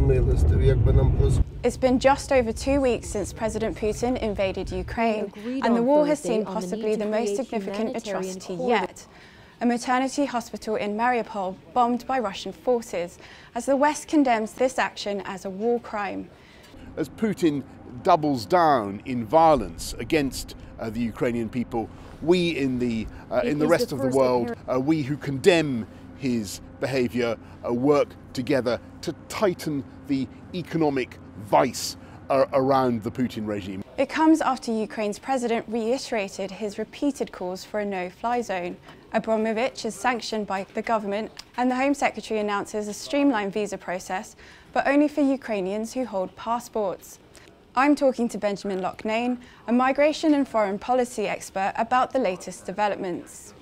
It's been just over 2 weeks since President Putin invaded Ukraine, and the war has seen possibly the most significant atrocity yet. A maternity hospital in Mariupol bombed by Russian forces, as the West condemns this action as a war crime. As Putin doubles down in violence against the Ukrainian people, we in the rest of the world, we who condemn his behaviour, work together to tighten the economic vice around the Putin regime. It comes after Ukraine's president reiterated his repeated calls for a no-fly zone. Abramovich is sanctioned by the government, and the Home Secretary announces a streamlined visa process, but only for Ukrainians who hold passports. I'm talking to Benjamin Loughnane, a migration and foreign policy expert, about the latest developments.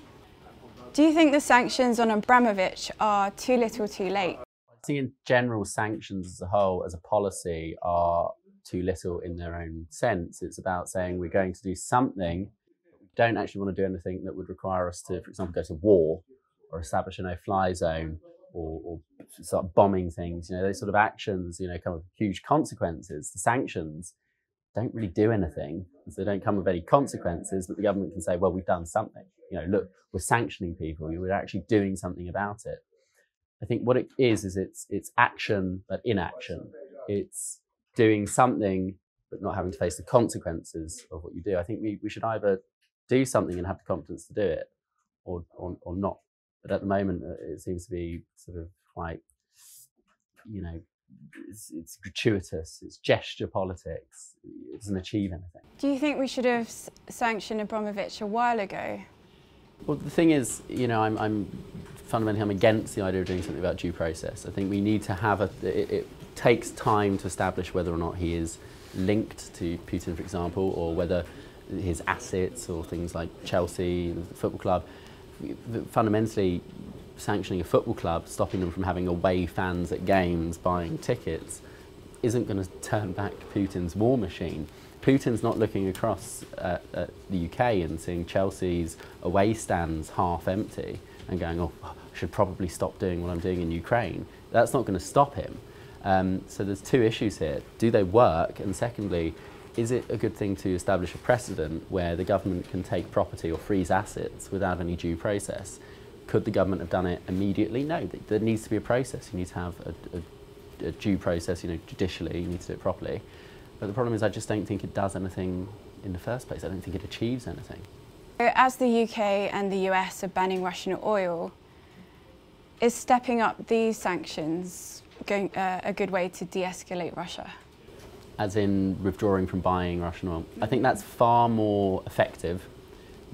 Do you think the sanctions on Abramovich are too little too late? I think in general, sanctions as a whole, as a policy, are too little in their own sense. It's about saying we're going to do something, but we don't actually want to do anything that would require us to, for example, go to war or establish a no-fly zone or start bombing things. You know, those sort of actions, you know, come with huge consequences. The sanctions don't really do anything, so they don't come with any consequences, but the government can say, well, we've done something. You know, look, we're sanctioning people, we're actually doing something about it. I think what it is it's action but inaction. It's doing something but not having to face the consequences of what you do. I think we should either do something and have the confidence to do it or not. But at the moment, it seems to be sort of quite, you know, it's gratuitous, it's gesture politics, it doesn't achieve anything. Do you think we should have sanctioned Abramovich a while ago? Well, the thing is, you know, I'm fundamentally against the idea of doing something about due process. I think we need to have it takes time to establish whether or not he is linked to Putin, for example, or whether his assets or things like Chelsea, the football club, fundamentally sanctioning a football club, stopping them from having away fans at games, buying tickets, isn't going to turn back Putin's war machine. Putin's not looking across at the UK and seeing Chelsea's away stands half empty and going, oh, I should probably stop doing what I'm doing in Ukraine. That's not going to stop him. So there's two issues here. Do they work? And secondly, is it a good thing to establish a precedent where the government can take property or freeze assets without any due process? Could the government have done it immediately? No, there needs to be a process. You need to have a due process, you know, judicially, you need to do it properly. But the problem is I just don't think it does anything in the first place. I don't think it achieves anything. As the UK and the US are banning Russian oil, is stepping up these sanctions going a good way to de-escalate Russia? As in withdrawing from buying Russian oil. I think that's far more effective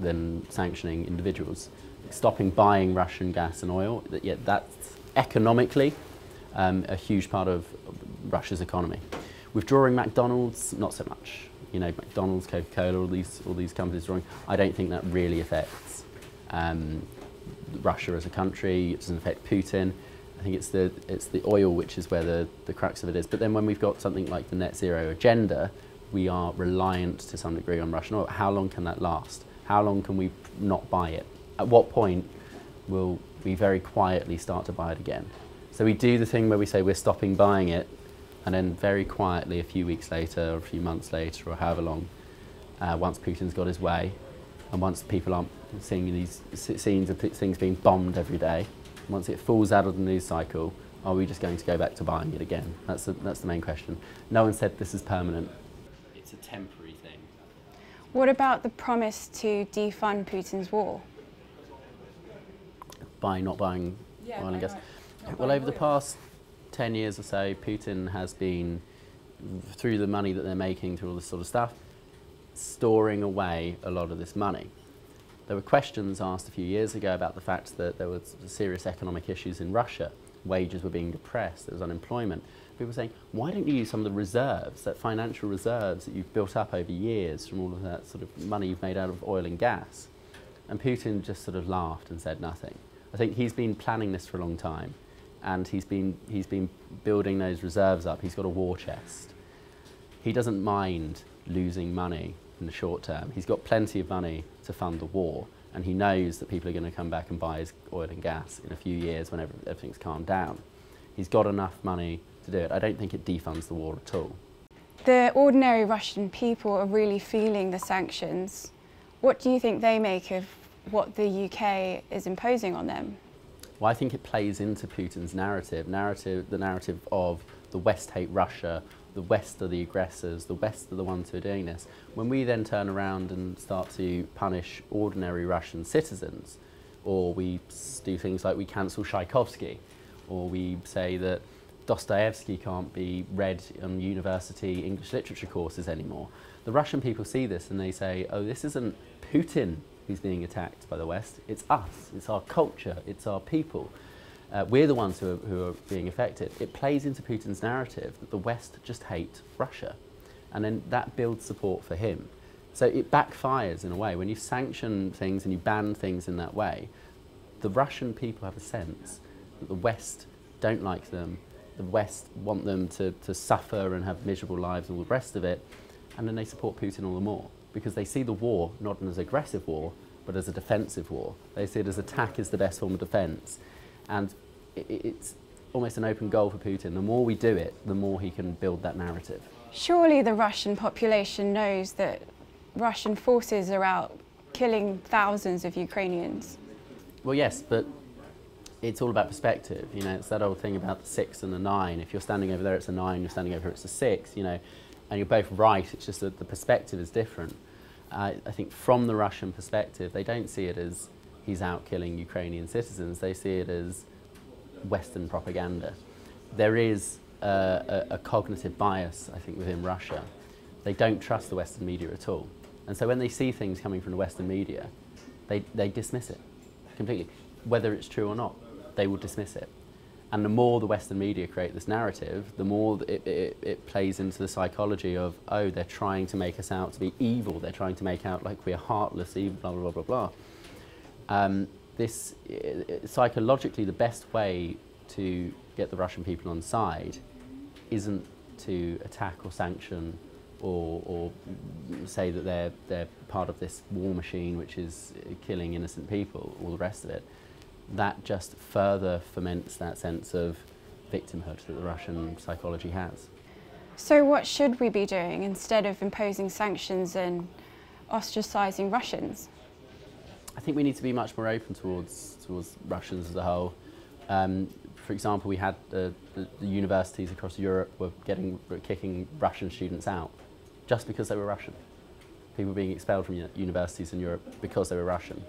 than sanctioning individuals. Stopping buying Russian gas and oil, that's economically a huge part of Russia's economy. Withdrawing McDonald's, not so much. You know, McDonald's, Coca-Cola, all these companies withdrawing, I don't think that really affects Russia as a country. It doesn't affect Putin. I think it's the oil which is where the crux of it is. But then when we've got something like the net zero agenda, we are reliant to some degree on Russian oil. How long can that last? How long can we not buy it? At what point will we very quietly start to buy it again? So we do the thing where we say we're stopping buying it, and then very quietly a few weeks later or a few months later or however long, once Putin's got his way and once people aren't seeing these scenes of things being bombed every day, once it falls out of the news cycle, are we just going to go back to buying it again? That's the main question. No one said this is permanent. It's a temporary thing. What about the promise to defund Putin's war? By not buying oil and gas? Well, over the past 10 years or so, Putin has been, through the money that they're making, through all this sort of stuff, storing away a lot of this money. There were questions asked a few years ago about the fact that there were serious economic issues in Russia. Wages were being depressed, there was unemployment. People were saying, why don't you use some of the reserves, that financial reserves that you've built up over years from all of that sort of money you've made out of oil and gas? And Putin just sort of laughed and said nothing. I think he's been planning this for a long time, and he's been building those reserves up. He's got a war chest. He doesn't mind losing money in the short term. He's got plenty of money to fund the war, and he knows that people are going to come back and buy his oil and gas in a few years when everything's calmed down. He's got enough money to do it. I don't think it defunds the war at all. The ordinary Russian people are really feeling the sanctions. What do you think they make of what the UK is imposing on them? Well, I think it plays into Putin's narrative, the narrative of the West hate Russia, the West are the aggressors, the West are the ones who are doing this. When we then turn around and start to punish ordinary Russian citizens, or we do things like we cancel Tchaikovsky, or we say that Dostoevsky can't be read on university English literature courses anymore, the Russian people see this and they say, oh, this isn't Putin who's being attacked by the West, it's us, it's our culture, it's our people. We're the ones who are being affected. It plays into Putin's narrative that the West just hate Russia, and then that builds support for him. So it backfires in a way. When you sanction things and you ban things in that way, the Russian people have a sense that the West don't like them, the West want them to suffer and have miserable lives and all the rest of it, and then they support Putin all the more, because they see the war not as an aggressive war, but as a defensive war. They see it as attack is the best form of defence. And it's almost an open goal for Putin. The more we do it, the more he can build that narrative. Surely the Russian population knows that Russian forces are out killing thousands of Ukrainians. Well, yes, but it's all about perspective. You know, it's that old thing about the 6 and the 9. If you're standing over there, it's a 9. You're standing over here, it's a 6. You know, and you're both right. It's just that the perspective is different. I think from the Russian perspective, they don't see it as he's out killing Ukrainian citizens. They see it as Western propaganda. There is a cognitive bias, I think, within Russia. They don't trust the Western media at all. And so when they see things coming from the Western media, they dismiss it completely. Whether it's true or not, they will dismiss it. And the more the Western media create this narrative, the more it plays into the psychology of, oh, they're trying to make us out to be evil, they're trying to make out like we're heartless, evil, blah, blah, blah, blah, blah. Psychologically, the best way to get the Russian people on side isn't to attack or sanction or say that they're part of this war machine which is killing innocent people, all the rest of it. That just further foments that sense of victimhood that the Russian psychology has. So what should we be doing instead of imposing sanctions and ostracising Russians? I think we need to be much more open towards Russians as a whole. For example, we had the universities across Europe were kicking Russian students out just because they were Russian. People being expelled from universities in Europe because they were Russian.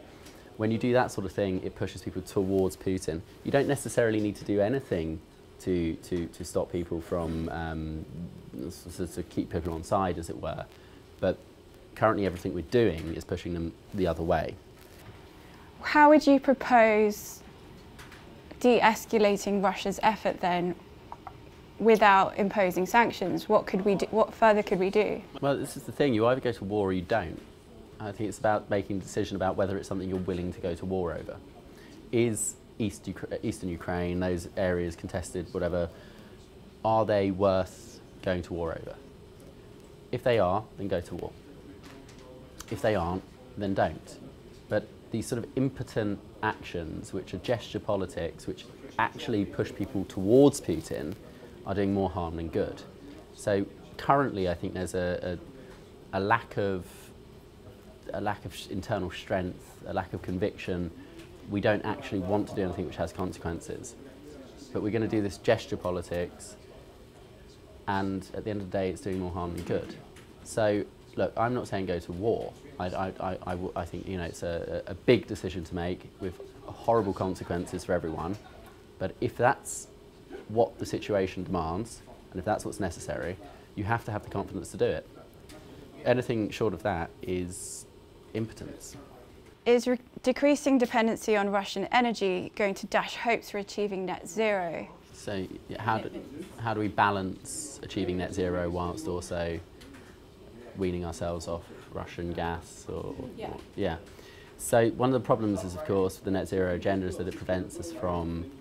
When you do that sort of thing, it pushes people towards Putin. You don't necessarily need to do anything to stop people from, to keep people on side, as it were. But currently everything we're doing is pushing them the other way. How would you propose de-escalating Russia's effort then without imposing sanctions? What could we do? What further could we do? Well, this is the thing. You either go to war or you don't. I think it's about making a decision about whether it's something you're willing to go to war over. Is Eastern Ukraine, those areas contested, whatever, are they worth going to war over? If they are, then go to war. If they aren't, then don't. But these sort of impotent actions, which are gesture politics, which actually push people towards Putin, are doing more harm than good. So currently, I think there's a lack of internal strength, a lack of conviction. We don't actually want to do anything which has consequences. But we're going to do this gesture politics, and at the end of the day, it's doing more harm than good. So, look, I'm not saying go to war. I think, you know, it's a big decision to make with horrible consequences for everyone. But if that's what the situation demands, and if that's what's necessary, you have to have the confidence to do it. Anything short of that is impotence. Is decreasing dependency on Russian energy going to dash hopes for achieving net zero? So how do we balance achieving net zero whilst also weaning ourselves off Russian gas? Yeah. So one of the problems is, of course, with the net zero agenda is that it prevents us from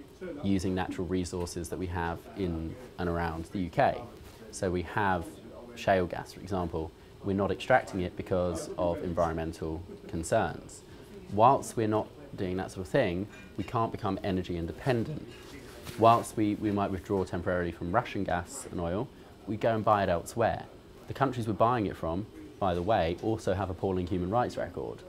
using natural resources that we have in and around the UK. So we have shale gas, for example. We're not extracting it because of environmental concerns. Whilst we're not doing that sort of thing, we can't become energy independent. whilst we might withdraw temporarily from Russian gas and oil, we go and buy it elsewhere. The countries we're buying it from, by the way, also have appalling human rights records.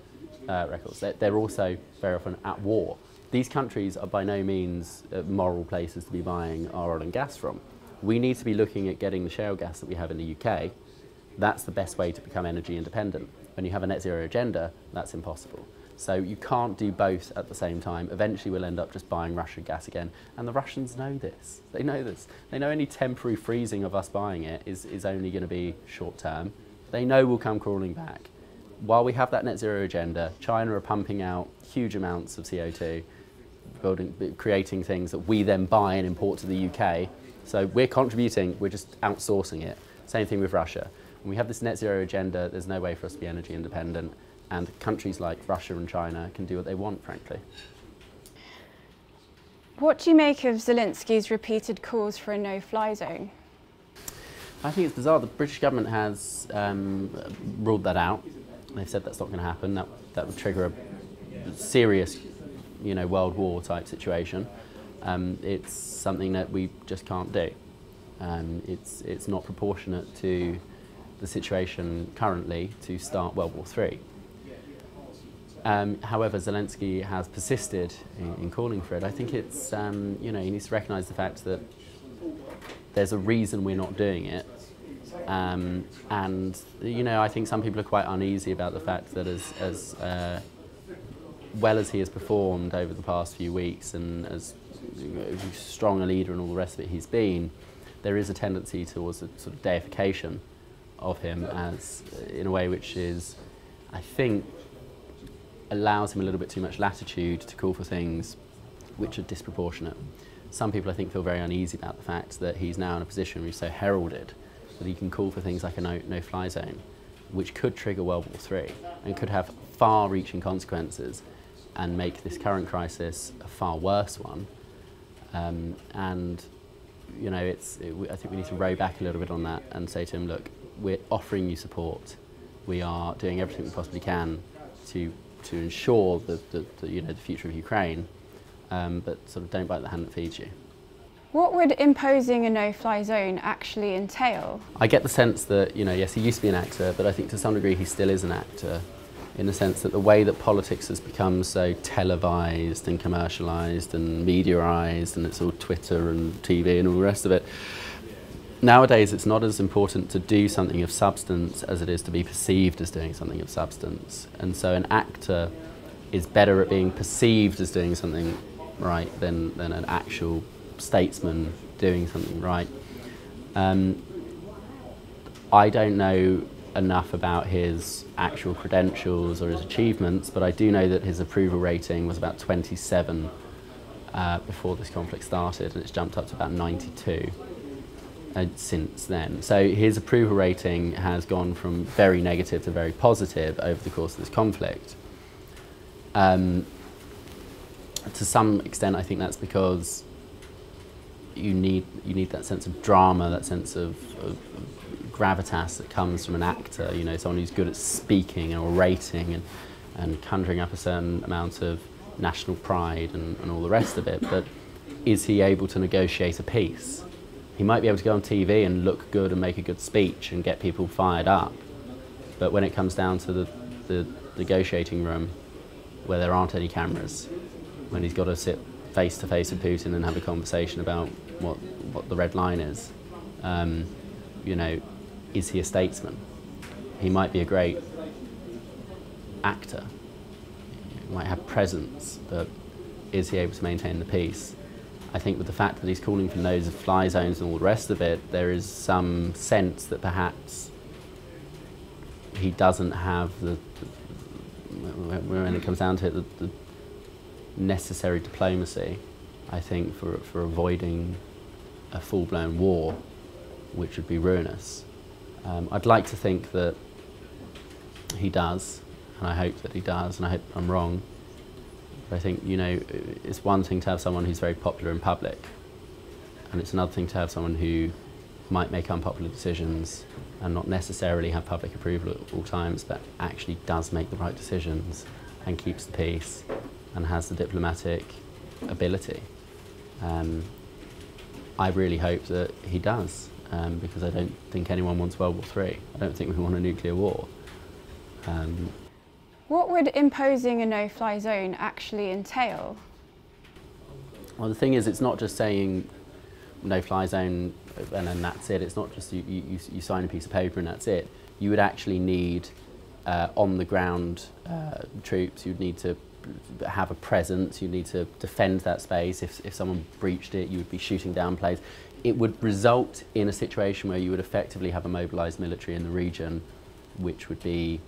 They're also very often at war. These countries are by no means moral places to be buying our oil and gas from. We need to be looking at getting the shale gas that we have in the UK. That's the best way to become energy independent. When you have a net zero agenda, that's impossible. So you can't do both at the same time. Eventually we'll end up just buying Russian gas again. And the Russians know this. They know this. They know any temporary freezing of us buying it is only going to be short term. They know we'll come crawling back. While we have that net zero agenda, China are pumping out huge amounts of CO2, creating things that we then buy and import to the UK. So we're contributing, we're just outsourcing it. Same thing with Russia. When we have this net zero agenda, there's no way for us to be energy independent. And countries like Russia and China can do what they want, frankly. What do you make of Zelensky's repeated calls for a no-fly zone? I think it's bizarre. The British government has ruled that out. They've said that's not going to happen. That would trigger a serious, World War type situation. It's something that we just can't do. It's not proportionate to the situation currently to start World War III. However, Zelensky has persisted in calling for it. I think it's, he needs to recognise the fact that there's a reason we're not doing it. And, I think some people are quite uneasy about the fact that as well as he has performed over the past few weeks and as strong a leader and all the rest of it he's been, there is a tendency towards a sort of deification of him as, in a way which is, I think, allows him a little bit too much latitude to call for things which are disproportionate. Some people, I think, feel very uneasy about the fact that he's now in a position where he's so heralded that he can call for things like a no-fly zone, which could trigger World War III and could have far-reaching consequences and make this current crisis a far worse one. I think we need to row back a little bit on that and say to him, look, we're offering you support. We are doing everything we possibly can to ensure the future of Ukraine, but sort of don't bite the hand that feeds you. What would imposing a no-fly zone actually entail? I get the sense that, yes, he used to be an actor, but I think to some degree he still is an actor, in the sense that the way that politics has become so televised and commercialised and mediaised, and it's all Twitter and TV and all the rest of it, nowadays it's not as important to do something of substance as it is to be perceived as doing something of substance. And so an actor is better at being perceived as doing something right than an actual statesman doing something right. I don't know enough about his actual credentials or his achievements, but I do know that his approval rating was about 27 before this conflict started, and it's jumped up to about 92 since then. So his approval rating has gone from very negative to very positive over the course of this conflict. To some extent, I think that's because you need that sense of drama, that sense of gravitas that comes from an actor, someone who's good at speaking and orating and conjuring up a certain amount of national pride and all the rest of it. But is he able to negotiate a peace? He might be able to go on TV and look good and make a good speech and get people fired up. But when it comes down to the negotiating room, where there aren't any cameras, when he's got to sit face to face with Putin and have a conversation about what the red line is, is he a statesman? He might be a great actor, he might have presence, but is he able to maintain the peace? I think with the fact that he's calling for no-fly zones and all the rest of it, there is some sense that perhaps he doesn't have when it comes down to it, the necessary diplomacy, I think, for avoiding a full-blown war, which would be ruinous. I'd like to think that he does, and I hope that he does, and I hope I'm wrong. But I think, it's one thing to have someone who's very popular in public, and it's another thing to have someone who might make unpopular decisions and not necessarily have public approval at all times, but actually does make the right decisions and keeps the peace and has the diplomatic ability. I really hope that he does, because I don't think anyone wants World War III. I don't think we want a nuclear war. What would imposing a no-fly zone actually entail? Well, the thing is, it's not just saying no-fly zone and then that's it. It's not just you sign a piece of paper and that's it. You would actually need on-the-ground troops. You'd need to have a presence. You need to defend that space. If someone breached it, you would be shooting down planes. It would result in a situation where you would effectively have a mobilised military in the region, which would be,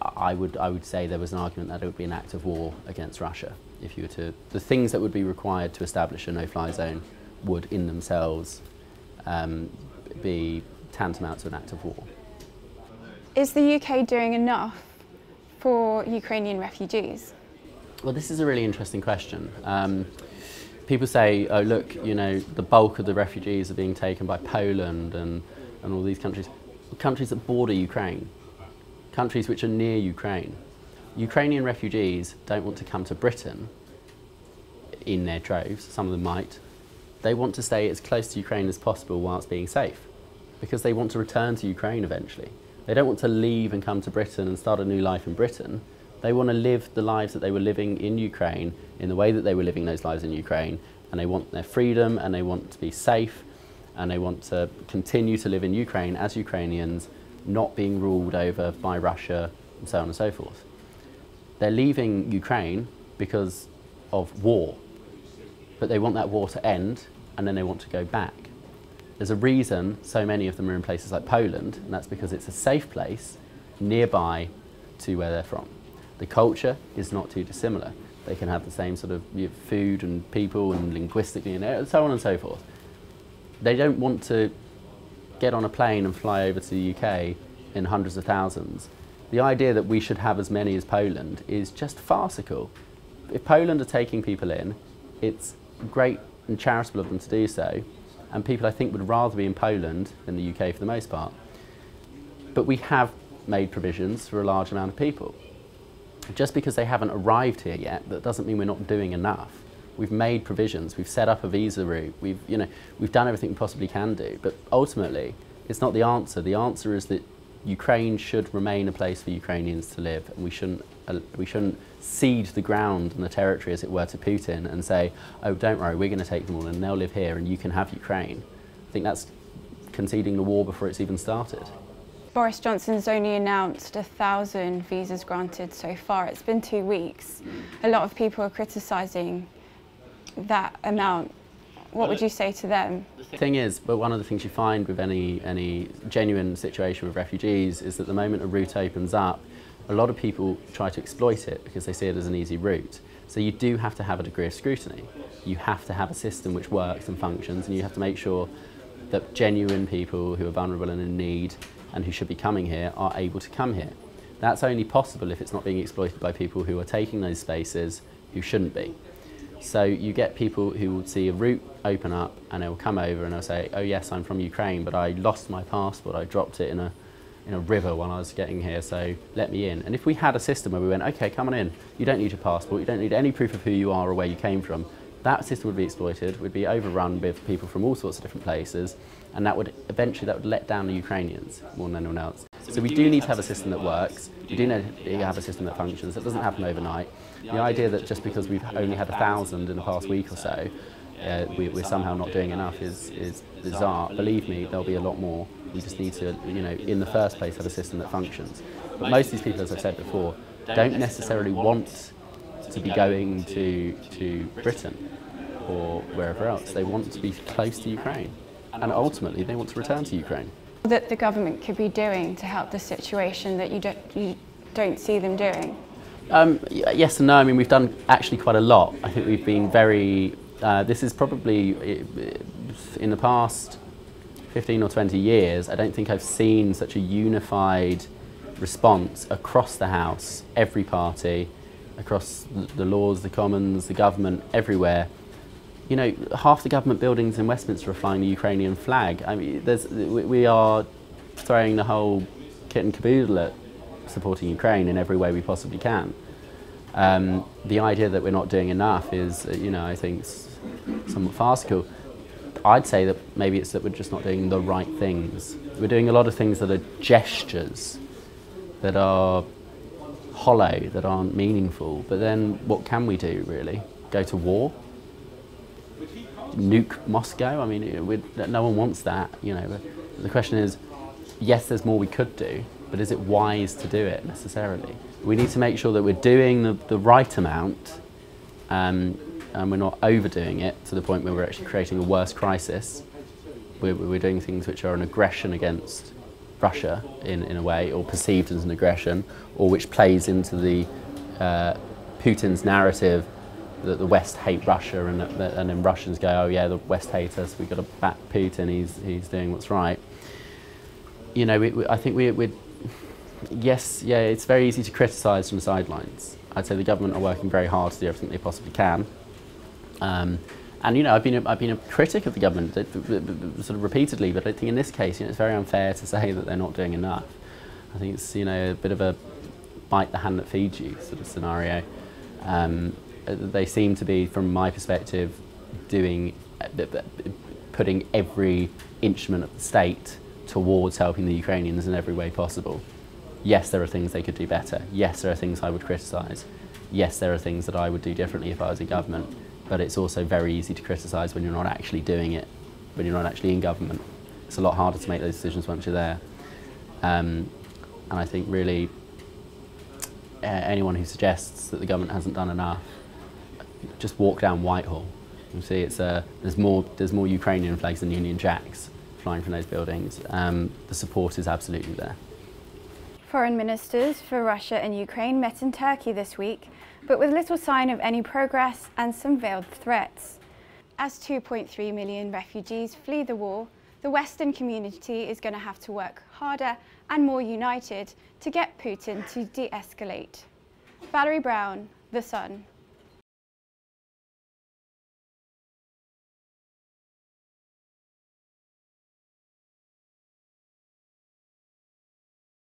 I would say there was an argument that it would be an act of war against Russia. If you were to, the things that would be required to establish a no-fly zone would in themselves be tantamount to an act of war. Is the UK doing enough for Ukrainian refugees? Well, this is a really interesting question. People say, oh look, you know, the bulk of the refugees are being taken by Poland and all these countries. Countries that border Ukraine, countries which are near Ukraine. Ukrainian refugees don't want to come to Britain in their droves, some of them might. They want to stay as close to Ukraine as possible whilst being safe, because they want to return to Ukraine eventually. They don't want to leave and come to Britain and start a new life in Britain. They want to live the lives that they were living in Ukraine in the way that they were living those lives in Ukraine, and they want their freedom and they want to be safe and they want to continue to live in Ukraine as Ukrainians, not being ruled over by Russia and so on and so forth. They're leaving Ukraine because of war, but they want that war to end and then they want to go back. There's a reason so many of them are in places like Poland, and that's because it's a safe place nearby to where they're from. The culture is not too dissimilar. They can have the same sort of food and people and linguistically and so on and so forth. They don't want to get on a plane and fly over to the UK in hundreds of thousands. The idea that we should have as many as Poland is just farcical. If Poland are taking people in, it's great and charitable of them to do so, and people I think would rather be in Poland than the UK for the most part. But we have made provisions for a large amount of people. Just because they haven't arrived here yet, that doesn't mean we're not doing enough. We've made provisions, we've set up a visa route, we've done everything we possibly can do, but ultimately it's not the answer. The answer is that Ukraine should remain a place for Ukrainians to live, and we shouldn't cede the ground and the territory, as it were, to Putin and say, oh, don't worry, we're going to take them all and they'll live here and you can have Ukraine. I think that's conceding the war before it's even started. Boris Johnson's only announced 1,000 visas granted so far. It's been 2 weeks. A lot of people are criticising that amount. What would you say to them? The thing is, but one of the things you find with any genuine situation with refugees is that the moment a route opens up, a lot of people try to exploit it because they see it as an easy route. So you do have to have a degree of scrutiny. You have to have a system which works and functions, and you have to make sure that genuine people who are vulnerable and in need and who should be coming here are able to come here. That's only possible if it's not being exploited by people who are taking those spaces who shouldn't be. So you get people who will see a route open up and they'll come over and they'll say, oh yes, I'm from Ukraine, but I lost my passport, I dropped it in a river when I was getting here, so let me in. And if we had a system where we went, okay, come on in, you don't need your passport, you don't need any proof of who you are or where you came from, that system would be exploited, would be overrun with people from all sorts of different places, and that would eventually let down the Ukrainians more than anyone else. So we do need to have a system that works, we do need to have a system that functions. That doesn't happen overnight. The idea that just because we've only had 1,000 in the past week or so, we're somehow not doing enough is bizarre. Believe me, there'll be a lot more. We just need to, in the first place, have a system that functions. But most of these people, as I've said before, don't necessarily want to be going to Britain or wherever else. They want to be close to Ukraine, and ultimately they want to return to Ukraine. That the government could be doing to help the situation that you don't see them doing? Yes and no. I mean, we've done actually quite a lot. I think we've been very, this is probably, in the past 15 or 20 years, I don't think I've seen such a unified response across the House, every party, across the Lords, the Commons, the government, everywhere. Half the government buildings in Westminster are flying the Ukrainian flag. I mean, we are throwing the whole kit and caboodle at supporting Ukraine in every way we possibly can. The idea that we're not doing enough is, I think, somewhat farcical. I'd say that maybe it's that we're just not doing the right things. We're doing a lot of things that are gestures, that are hollow, that aren't meaningful. But then what can we do, really? Go to war? Nuke Moscow? I mean, no one wants that, you know. But the question is, yes, there's more we could do, but is it wise to do it necessarily? We need to make sure that we're doing the right amount, and we're not overdoing it to the point where we're actually creating a worse crisis. We're doing things which are an aggression against Russia in a way, or perceived as an aggression, or which plays into the Putin's narrative that the West hate Russia, and then Russians go, oh yeah, the West hate us, we've got to back Putin, he's doing what's right. You know, I think we're yes, yeah, it's very easy to criticise from the sidelines. I'd say the government are working very hard to do everything they possibly can. And you know, I've been a critic of the government sort of repeatedly, but I think in this case, you know, it's very unfair to say that they're not doing enough. I think it's, you know, a bit of a bite the hand that feeds you sort of scenario. They seem to be, from my perspective, putting every instrument of the state towards helping the Ukrainians in every way possible. Yes, there are things they could do better. Yes, there are things I would criticise. Yes, there are things that I would do differently if I was in government. But it's also very easy to criticise when you're not actually doing it, when you're not actually in government. It's a lot harder to make those decisions once you're there. And I think really anyone who suggests that the government hasn't done enough, just walk down Whitehall. You see, there's more Ukrainian flags than Union Jacks flying from those buildings. The support is absolutely there. Foreign ministers for Russia and Ukraine met in Turkey this week, but with little sign of any progress and some veiled threats. As 2.3 million refugees flee the war, the Western community is going to have to work harder and more united to get Putin to de-escalate. Valerie Browne, The Sun.